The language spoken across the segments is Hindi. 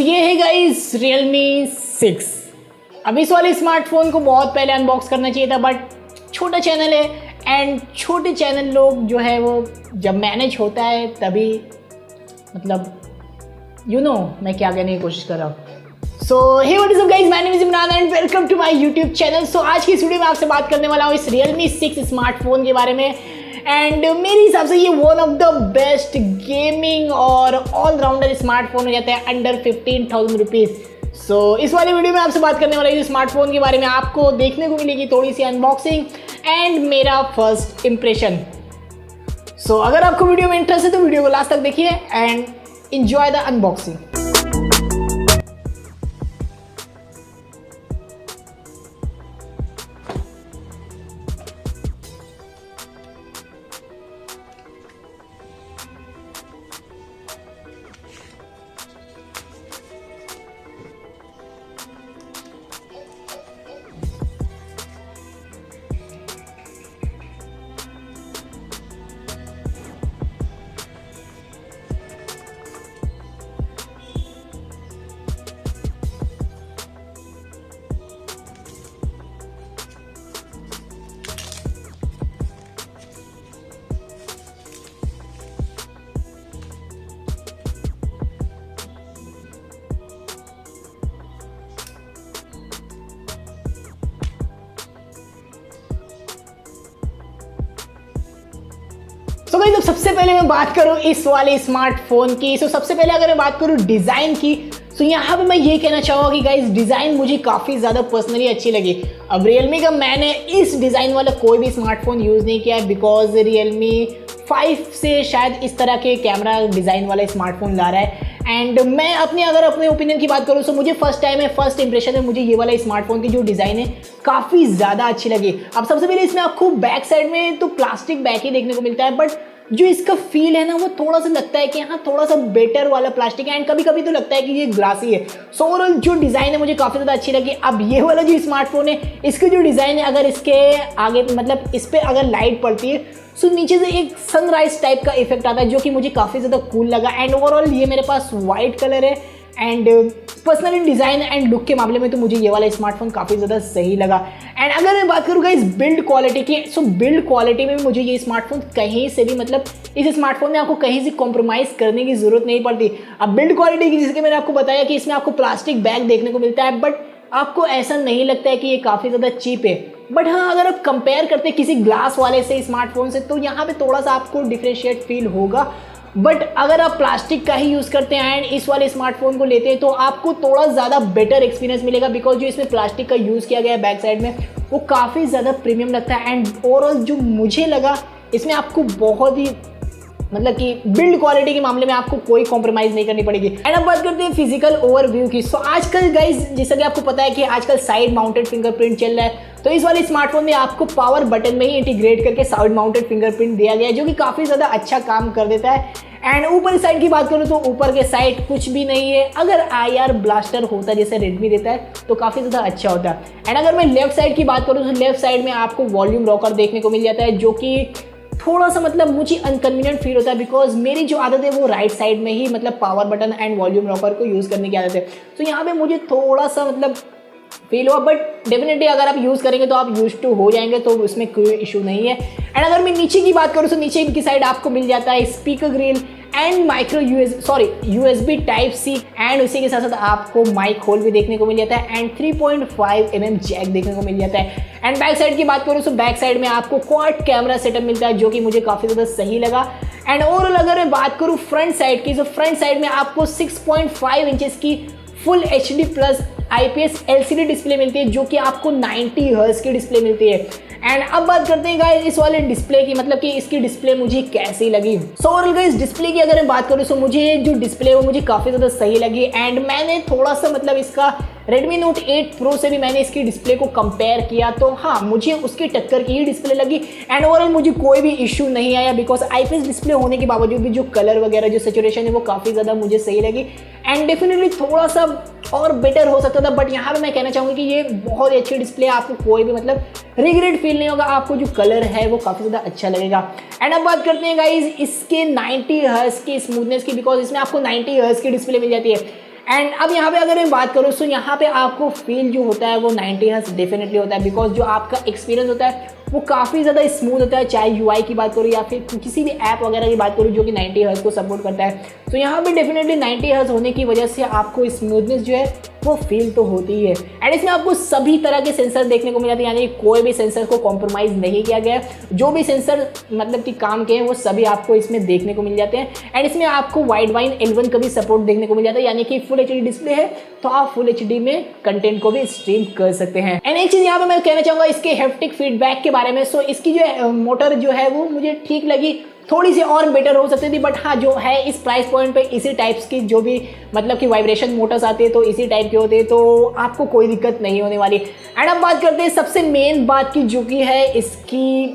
ये है गाइस Realme 6। अब इस वाले स्मार्टफोन को बहुत पहले अनबॉक्स करना चाहिए था, बट छोटा चैनल है एंड छोटे चैनल लोग जो है वो जब मैनेज होता है तभी मतलब मैं क्या कहने की कोशिश कर रहा हूँ। So hey what is up guys, my name is Imran and welcome to my YouTube channel. So आज की इस वीडियो में आपसे बात करने वाला हूँ इस Realme 6 स्मार्टफोन के बारे में। एंड मेरे हिसाब से ये one of the best gaming और ऑलराउंडर स्मार्टफोन हो जाता है अंडर 15,000 रुपीज़। सो इस वाले वीडियो में आपसे बात करने वाला है स्मार्टफोन के बारे में। आपको देखने को मिलेगी थोड़ी सी अनबॉक्सिंग एंड मेरा फर्स्ट इम्प्रेशन। सो अगर आपको वीडियो में इंटरेस्ट है तो वीडियो को लास्ट तक देखिए एंड एंजॉय द अनबॉक्सिंग। तो गाइस, सबसे पहले मैं बात करूं इस वाले स्मार्टफोन की। सबसे पहले अगर मैं बात करूं डिज़ाइन की, तो यहाँ पे मैं ये कहना चाहूँगा कि गाइस डिज़ाइन मुझे काफ़ी ज़्यादा पर्सनली अच्छी लगी। अब Realme का मैंने इस डिज़ाइन वाला कोई भी स्मार्टफोन यूज़ नहीं किया है, बिकॉज Realme 5 से शायद इस तरह के कैमरा डिज़ाइन वाला स्मार्टफोन ला रहा है। एंड मैं अगर अपने ओपिनियन की बात करूँ तो मुझे फर्स्ट इंप्रेशन में मुझे ये वाला स्मार्टफोन की जो डिज़ाइन है काफ़ी ज़्यादा अच्छी लगी। अब सबसे पहले इसमें आपको बैक साइड में तो प्लास्टिक बैक ही देखने को मिलता है, बट जो इसका फील है ना वो थोड़ा सा लगता है कि हाँ थोड़ा सा बेटर वाला प्लास्टिक है एंड कभी कभी तो लगता है कि ये ग्लासी है। सो ओवरऑल जो डिज़ाइन है मुझे काफ़ी ज़्यादा अच्छी लगी। अब ये वाला जो स्मार्टफोन है इसकी जो डिज़ाइन है, अगर इसके आगे मतलब इस पर अगर लाइट पड़ती है सो नीचे से एक सनराइज टाइप का इफेक्ट आता है, जो कि मुझे काफ़ी ज़्यादा कूल लगा। एंड ओवरऑल ये मेरे पास वाइट कलर है and personally design and look के मामले में तो मुझे ये वाला स्मार्टफोन काफ़ी ज़्यादा सही लगा। एंड अगर मैं बात करूँगा इस बिल्ड क्वालिटी की, सो बिल्ड क्वालिटी में भी मुझे ये स्मार्टफोन कहीं से भी मतलब इस स्मार्टफोन में आपको कहीं से कॉम्प्रोमाइज़ करने की ज़रूरत नहीं पड़ती। अब बिल्ड क्वालिटी की, जैसे मैंने आपको बताया कि इसमें आपको प्लास्टिक बैग देखने को मिलता है, बट आपको ऐसा नहीं लगता है कि ये काफ़ी ज़्यादा चीप है। बट हाँ, अगर आप कंपेयर करते हैं किसी ग्लास वाले से स्मार्टफोन से तो यहाँ पे थोड़ा सा आपको डिफरेंशिएट फील होगा। बट अगर आप प्लास्टिक का ही यूज़ करते हैं एंड इस वाले स्मार्टफोन को लेते हैं तो आपको थोड़ा ज़्यादा बेटर एक्सपीरियंस मिलेगा, बिकॉज जो इसमें प्लास्टिक का यूज़ किया गया है बैक साइड में वो काफ़ी ज़्यादा प्रीमियम लगता है। एंड ओवरऑल जो मुझे लगा इसमें आपको बहुत ही मतलब कि बिल्ड क्वालिटी के मामले में आपको कोई कॉम्प्रोमाइज़ नहीं करनी पड़ेगी। एंड अब बात करते हैं फिजिकल ओवरव्यू की। सो आजकल गाइज जैसा कि आपको पता है कि आजकल साइड माउंटेड फिंगरप्रिंट चल रहा है, तो इस वाले स्मार्टफोन में आपको पावर बटन में ही इंटीग्रेट करके साइड माउंटेड फिंगरप्रिंट दिया गया है, जो कि काफ़ी ज़्यादा अच्छा काम कर देता है। एंड ऊपर साइड की बात करूँ तो ऊपर के साइड कुछ भी नहीं है। अगर IR ब्लास्टर होता जैसे रेडमी देता है तो काफ़ी ज़्यादा अच्छा होता है। एंड अगर मैं लेफ्ट साइड की बात करूँ तो लेफ्ट साइड में आपको वॉल्यूम रॉकर देखने को मिल जाता है, जो कि थोड़ा सा मतलब मुझे अनकन्वीनियंट फील होता है, बिकॉज मेरी जो आदत है वो राइट साइड में ही मतलब power button and volume rocker को यूज़ करने की आदत है। तो यहाँ पे मुझे थोड़ा सा मतलब फील हुआ, बट डेफिनेटली अगर आप यूज़ करेंगे तो आप यूज टू हो जाएंगे, तो उसमें कोई इशू नहीं है। एंड अगर मैं नीचे की बात करूँ तो नीचे की साइड आपको मिल जाता है speaker grille and USB type C, and उसी के साथ साथ आपको माइक होल भी देखने को मिल जाता है एंड 3.5 mm जैक देखने को मिल जाता है। एंड बैक साइड की बात करूँ तो बैक साइड में आपको क्वाड कैमरा सेटअप मिलता है, जो कि मुझे काफ़ी ज़्यादा सही लगा। एंड ओवरऑल अगर मैं बात करूँ फ्रंट साइड की, तो फ्रंट साइड में आपको 6.5 इंचेस की full HD plus IPS LCD display मिलती है, जो कि आपको 90 हर्ट्ज की डिस्प्ले मिलती है। एंड अब बात करते हैं गाइस इस वाले डिस्प्ले की, मतलब कि इसकी डिस्प्ले मुझे कैसी लगी। सो ओवरऑल गाइस डिस्प्ले की अगर मैं बात करूँ तो मुझे जो डिस्प्ले है वो मुझे काफ़ी ज़्यादा सही लगी। एंड मैंने थोड़ा सा मतलब इसका Redmi Note 8 Pro से भी मैंने इसकी डिस्प्ले को कंपेयर किया, तो हाँ मुझे उसकी टक्कर की ही डिस्प्ले लगी। एंड ओवरऑल मुझे कोई भी इशू नहीं आया, बिकॉज IPS डिस्प्ले होने के बावजूद भी जो कलर वगैरह जो सैचुरेशन है वो काफ़ी ज़्यादा मुझे सही लगी। एंड डेफिनेटली थोड़ा सा और बेटर हो सकता था, बट यहाँ पे मैं कहना चाहूँगी कि ये बहुत ही अच्छी डिस्प्ले है, आपको कोई भी मतलब रिग्रेट फील नहीं होगा, आपको जो कलर है वो काफ़ी ज़्यादा अच्छा लगेगा। एंड अब बात करते हैं गाइज इसके 90 हर्ट्ज की स्मूथनेस की, बिकॉज इसमें आपको 90 हर्ट्ज की डिस्प्ले मिल जाती है। एंड अब यहाँ पे अगर मैं बात करूँ तो यहाँ पे आपको फील जो होता है वो 90 हर्ट्ज डेफिनेटली होता है, बिकॉज जो आपका एक्सपीरियंस होता है वो काफ़ी ज़्यादा स्मूथ होता है, चाहे यूआई की बात करूँ या फिर किसी भी ऐप वगैरह की बात करूँ जो कि 90 हर्ट्ज को सपोर्ट करता है। तो यहाँ पे डेफिनेटली 90 हर्ट्ज होने की वजह से आपको स्मूथनेस जो है वो फील तो होती ही है। एंड इसमें आपको सभी तरह के सेंसर देखने को मिल जाते हैं, यानी कोई भी सेंसर को कॉम्प्रोमाइज़ नहीं किया गया। जो भी सेंसर मतलब कि काम के हैं वो सभी आपको इसमें देखने को मिल जाते हैं। एंड इसमें आपको वाइड वाइन L1 का भी सपोर्ट देखने को मिल जाता है, यानी कि फुल HD डिस्प्ले है तो आप फुल HD में कंटेंट को भी स्ट्रीम कर सकते हैं। एंड एक चीज़ यहाँ पे मैं कहना चाहूँगा इसके हैप्टिक फीडबैक के बारे में। सो इसकी जो मोटर जो है वो मुझे ठीक लगी, थोड़ी सी और बेटर हो सकती थी, बट हाँ जो है इस प्राइस पॉइंट पे इसी टाइप्स की जो भी मतलब कि वाइब्रेशन मोटर्स आते हैं तो इसी टाइप के होते हैं, तो आपको कोई दिक्कत नहीं होने वाली। एंड अब बात करते हैं सबसे मेन बात की जो कि है इसकी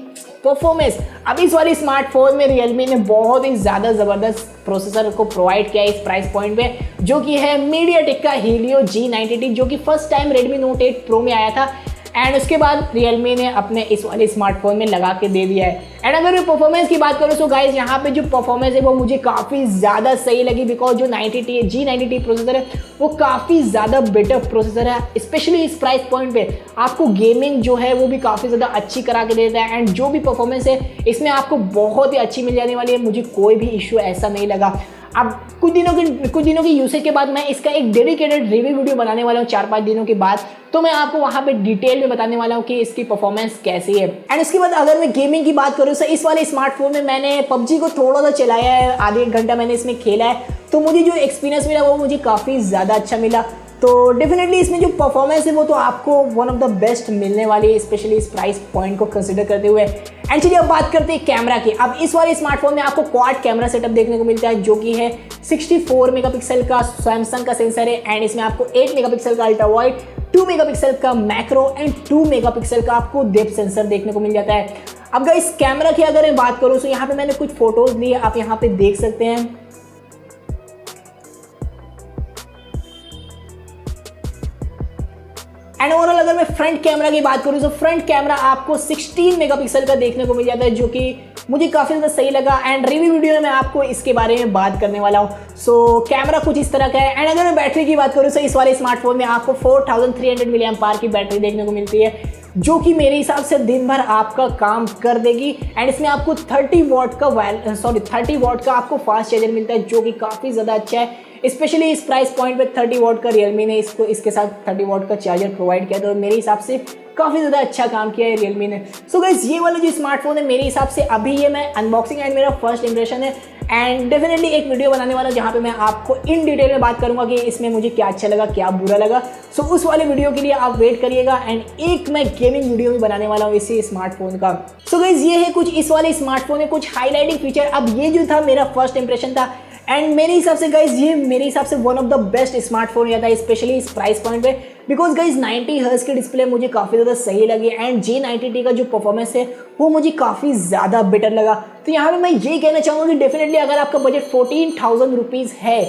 परफॉर्मेंस। अब इस वाले स्मार्टफोन में Realme ने बहुत ही ज़्यादा ज़बरदस्त प्रोसेसर को प्रोवाइड किया है इस प्राइस पॉइंट पे, जो कि है MediaTek का Helio G90T, जो कि first time Redmi Note 8 Pro में आया था। एंड उसके बाद Realme ने अपने इस वाले स्मार्टफोन में लगा के दे दिया है। एंड अगर मैं परफॉर्मेंस की बात करूँ तो गाइज यहाँ पे जो परफॉर्मेंस है वो मुझे काफ़ी ज़्यादा सही लगी, बिकॉज जो G90T प्रोसेसर है वो काफ़ी ज़्यादा बेटर प्रोसेसर है, स्पेशली इस प्राइस पॉइंट पे आपको गेमिंग जो है वो भी काफ़ी ज़्यादा अच्छी करा के देता है। एंड जो भी परफॉर्मेंस है इसमें आपको बहुत ही अच्छी मिल जाने वाली है, मुझे कोई भी इशू ऐसा नहीं लगा। अब कुछ दिनों की यूसेज के बाद मैं इसका एक डेडिकेटेड रिव्यू वीडियो बनाने वाला हूँ 4-5 दिनों के बाद, तो मैं आपको वहाँ पे डिटेल में बताने वाला हूँ कि इसकी परफॉर्मेंस कैसी है। एंड उसके बाद अगर मैं गेमिंग की बात करूँ तो इस वाले स्मार्टफोन में मैंने PUBG को थोड़ा सा चलाया है, आधे 1 घंटा मैंने इसमें खेला है, तो मुझे जो एक्सपीरियंस मिला वो मुझे काफ़ी ज़्यादा अच्छा मिला। तो डेफिनेटली इसमें जो परफॉर्मेंस है वो तो आपको वन ऑफ द बेस्ट मिलने वाली है, स्पेशली इस प्राइस पॉइंट को कंसिडर करते हुए। एंड चलिए अब बात करते हैं कैमरा की। अब इस वाले स्मार्टफोन में आपको क्वाड कैमरा सेटअप देखने को मिलता है, जो कि है 64 मेगापिक्सल का सैमसंग का सेंसर है। एंड इसमें आपको 8 मेगापिक्सल का अल्ट्रा वाइड, 2 मेगापिक्सल का मैक्रो एंड 2 मेगापिक्सल का आपको डेप्थ सेंसर देखने को मिल जाता है। अब गाइस कैमरा की अगर मैं बात करूँ तो यहाँ पे मैंने कुछ फोटोज लिए, आप यहाँ पे देख सकते हैं। एंड ओवरऑल अगर मैं फ्रंट कैमरा की बात करूँ तो फ्रंट कैमरा आपको 16 मेगापिक्सल का देखने को मिल जाता है, जो कि मुझे काफ़ी ज़्यादा सही लगा। एंड रिव्यू वीडियो में मैं आपको इसके बारे में बात करने वाला हूँ। सो कैमरा कुछ इस तरह का है। एंड अगर मैं बैटरी की बात करूँ तो इस वाले स्मार्टफोन में आपको 4300 mAh की बैटरी देखने को मिलती है, जो कि मेरे हिसाब से दिन भर आपका काम कर देगी। एंड इसमें आपको 30 वाट का आपको फास्ट चार्जर मिलता है, जो कि काफ़ी ज़्यादा अच्छा है, स्पेशली इस प्राइस पॉइंट पे 30 वाट का Realme ने इसके साथ 30 वाट का चार्जर प्रोवाइड किया, तो मेरे हिसाब से काफ़ी ज़्यादा अच्छा काम किया है Realme ने। सो गाइस ये वाला जो स्मार्टफोन है मेरे हिसाब से अभी ये मैं अनबॉक्सिंग एंड मेरा फर्स्ट इंप्रेशन है। एंड डेफिनेटली एक वीडियो बनाने वाला जहाँ पे मैं आपको इन डिटेल में बात करूंगा कि इसमें मुझे क्या अच्छा लगा क्या बुरा लगा। सो उस वाले वीडियो के लिए आप वेट करिएगा। एंड एक मैं गेमिंग वीडियो भी बनाने वाला हूँ इसी स्मार्टफोन का। सो गाइस ये है कुछ इस वाले स्मार्टफोन में कुछ हाईलाइटिंग फीचर। अब ये जो था मेरा फर्स्ट इंप्रेशन था, एंड मेरे हिसाब से गाइज ये मेरे हिसाब से one of the best smartphone रहता है, स्पेशली इस प्राइस पॉइंट पे, बिकॉज गाइज 90 हर्ट्ज की डिस्प्ले मुझे काफ़ी ज़्यादा सही लगी। एंड G90T का जो परफॉर्मेंस है वो मुझे काफ़ी ज़्यादा बेटर लगा। तो यहाँ पे मैं ये कहना चाहूँगा कि डेफिनेटली अगर आपका बजट 14,000 रुपीज़ है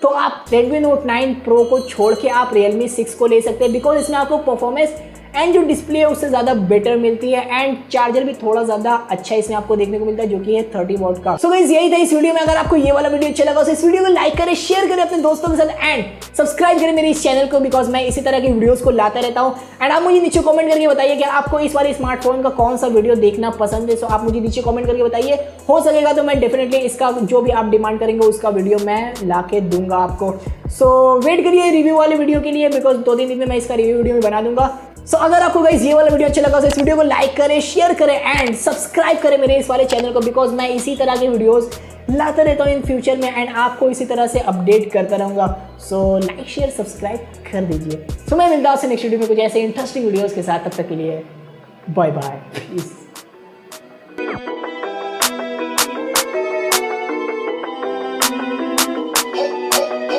तो आप Redmi Note 9 Pro को छोड़ के आप Realme 6 को ले सकते हैं, बिकॉज इसमें आपको परफॉर्मेंस एंड जो डिस्प्ले है उससे ज़्यादा बेटर मिलती है। एंड चार्जर भी थोड़ा ज़्यादा अच्छा इसमें आपको देखने को मिलता है, जो कि है 30 वाट का। सो गाइस यही था इस वीडियो में। अगर आपको ये वाला वीडियो अच्छा लगा तो इस वीडियो को लाइक करें, शेयर करें अपने दोस्तों के साथ एंड सब्सक्राइब करें मेरे इस चैनल को, बिकॉज मैं इसी तरह की वीडियोस को लाता रहता हूँ। एंड आप मुझे नीचे कमेंट करके बताइए कि आपको इस वाले स्मार्टफोन का कौन सा वीडियो देखना पसंद है। सो आप मुझे नीचे कमेंट करके बताइए, हो सकेगा तो मैं डेफिनेटली इसका जो भी आप डिमांड करेंगे उसका वीडियो मैं ला के दूंगा आपको। सो वेट करिए रिव्यू वाले वीडियो के लिए, बिकॉज 2-3 दिन में मैं इसका रिव्यू वीडियो भी बना दूंगा। सो अगर आपको गाइस ये वाला वीडियो अच्छा लगा तो इस वीडियो को लाइक करें, शेयर करें एंड सब्सक्राइब करें मेरे इस वाले चैनल को, बिकॉज मैं इसी तरह के वीडियोस लाता रहता हूँ इन फ्यूचर में एंड आपको इसी तरह से अपडेट करता रहूँगा। सो लाइक शेयर सब्सक्राइब कर दीजिए। सो मैं मिलता हूँ आपसे नेक्स्ट वीडियो में कुछ ऐसे इंटरेस्टिंग वीडियोज़ के साथ। तब तक के लिए बाय बाय, प्लीज़।